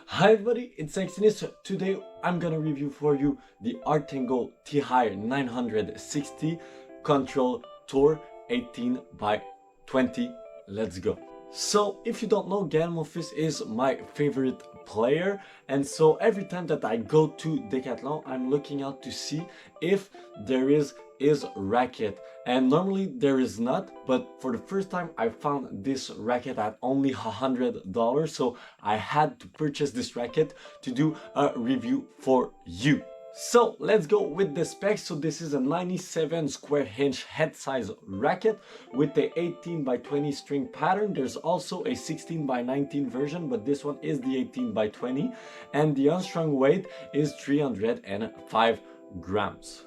Hi everybody, it's Exynis. Today I'm gonna review for you the Artengo TR960 Control Tour 18 by 20. Let's go. So if you don't know, Gael Monfils is my favorite player, and so every time that I go to Decathlon, I'm looking out to see if there is racket, and normally there is not, but for the first time I found this racket at only $100, so I had to purchase this racket to do a review for you. So let's go with the specs. So this is a 97 square inch head size racket with the 18 by 20 string pattern. There's also a 16 by 19 version, but this one is the 18 by 20, and the unstrung weight is 305 grams.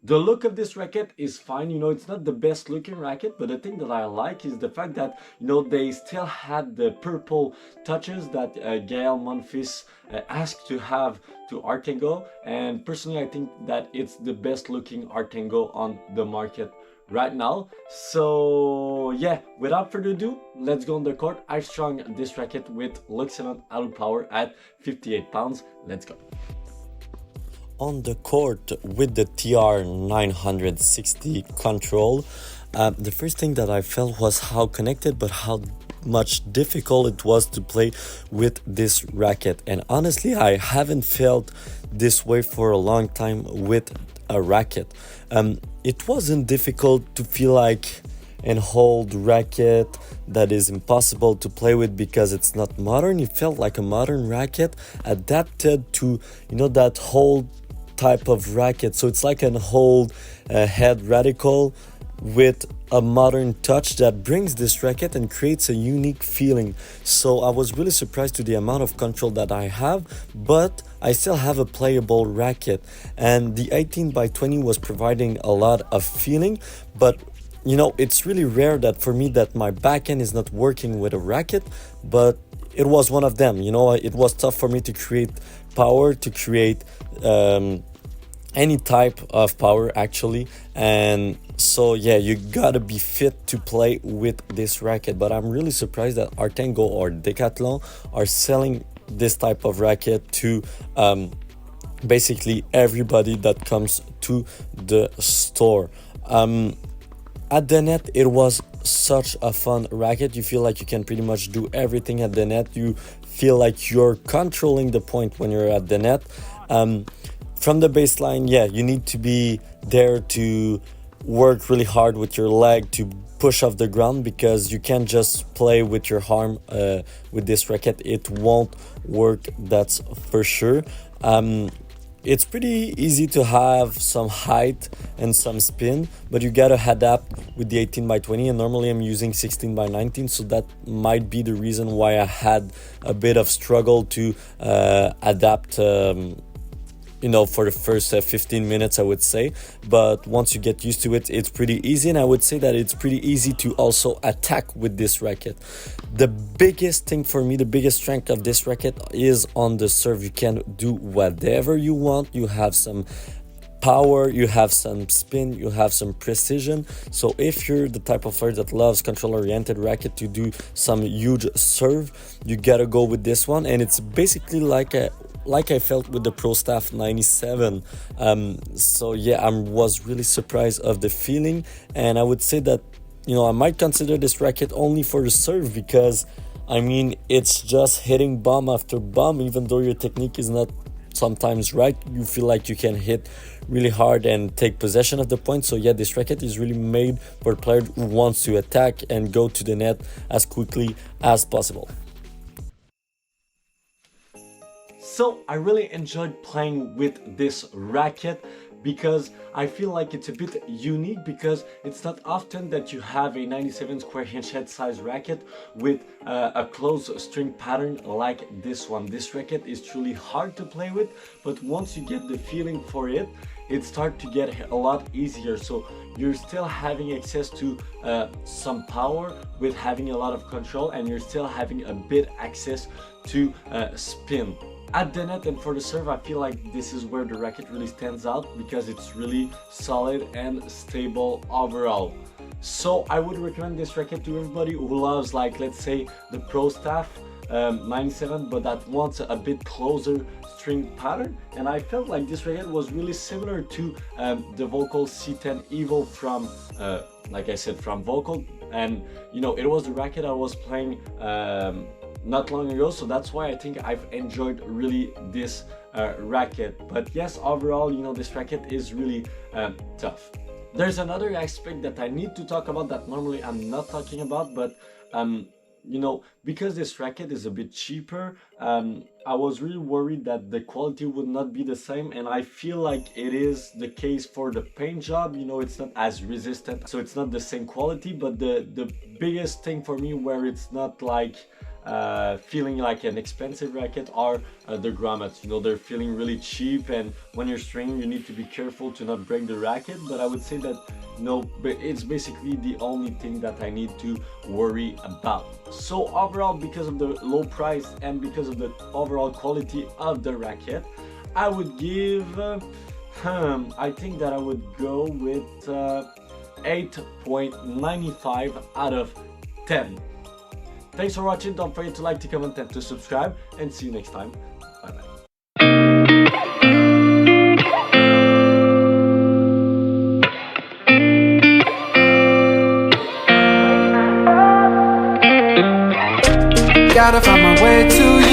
The look of this racket is fine, you know, it's not the best looking racket, but the thing that I like is the fact that, you know, they still had the purple touches that Gael Monfils asked to have to Artengo, and personally I think that it's the best looking Artengo on the market right now. So yeah, without further ado, let's go on the court. I've strung this racket with L'Excellent Alu Power at 58 pounds. Let's go. On the court with the TR960 Control, the first thing that I felt was how connected but how much difficult it was to play with this racket. And honestly, I haven't felt this way for a long time with a racket. It wasn't difficult to feel like and hold racket that is impossible to play with because it's not modern. It felt like a modern racket adapted to, you know, that whole type of racket. So it's like an hold head radical with a modern touch that brings this racket and creates a unique feeling. So I was really surprised to the amount of control that I have, but I still have a playable racket, and the 18 by 20 was providing a lot of feeling. But you know, it's really rare that for me that my backhand is not working with a racket, but it was one of them. You know, it was tough for me to create power, to create any type of power actually, and so yeah, you gotta be fit to play with this racket. But I'm really surprised that Artengo or Decathlon are selling this type of racket to basically everybody that comes to the store. At the net, it was such a fun racket. You feel like you can pretty much do everything at the net. You feel like you're controlling the point when you're at the net. From the baseline, yeah, you need to be there to work really hard with your leg to push off the ground, because you can't just play with your arm with this racket. It won't work, that's for sure. It's pretty easy to have some height and some spin, but you gotta adapt with the 18 by 20, and normally I'm using 16 by 19, so that might be the reason why I had a bit of struggle to adapt you know, for the first 15 minutes, I would say. But once you get used to it, it's pretty easy, and I would say that it's pretty easy to also attack with this racket. The biggest thing for me, the biggest strength of this racket is on the serve. You can do whatever you want. You have some power, you have some spin, you have some precision. So if you're the type of player that loves control oriented racket to do some huge serve, you gotta go with this one. And it's basically like I felt with the Pro Staff 97. So yeah, I was really surprised of the feeling, and I would say that, you know, I might consider this racket only for the serve, because I mean, it's just hitting bomb after bomb. Even though your technique is not sometimes right, you feel like you can hit really hard and take possession of the point. So yeah, this racket is really made for a player who wants to attack and go to the net as quickly as possible. So I really enjoyed playing with this racket, because I feel like it's a bit unique, because it's not often that you have a 97 square inch head size racket with a closed string pattern like this one. This racket is truly hard to play with, but once you get the feeling for it, it starts to get a lot easier. So you're still having access to some power with having a lot of control, and you're still having a bit access to spin. At the net and for the serve, I feel like this is where the racket really stands out because it's really solid and stable overall. So I would recommend this racket to everybody who loves, like, let's say the Pro Staff 97, but that wants a bit closer string pattern. And I felt like this racket was really similar to the Volkl C10 Evo from, like I said, from Volkl. And you know, it was the racket I was playing not long ago, so that's why I think I've enjoyed really this racket. But yes, overall, you know, this racket is really tough. There's another aspect that I need to talk about that normally I'm not talking about, but you know, because this racket is a bit cheaper, I was really worried that the quality would not be the same, and I feel like it is the case for the paint job. You know, it's not as resistant, so it's not the same quality. But the biggest thing for me where it's not like feeling like an expensive racket are the grommets. You know, they're feeling really cheap, and when you're stringing you need to be careful to not break the racket. But I would say that no, but it's basically the only thing that I need to worry about. So overall, because of the low price and because of the overall quality of the racket, I would give I think that I would go with 8.95 out of 10. Thanks for watching. Don't forget to like, to comment, and to subscribe, and see you next time. Bye bye. Gotta find my way to you.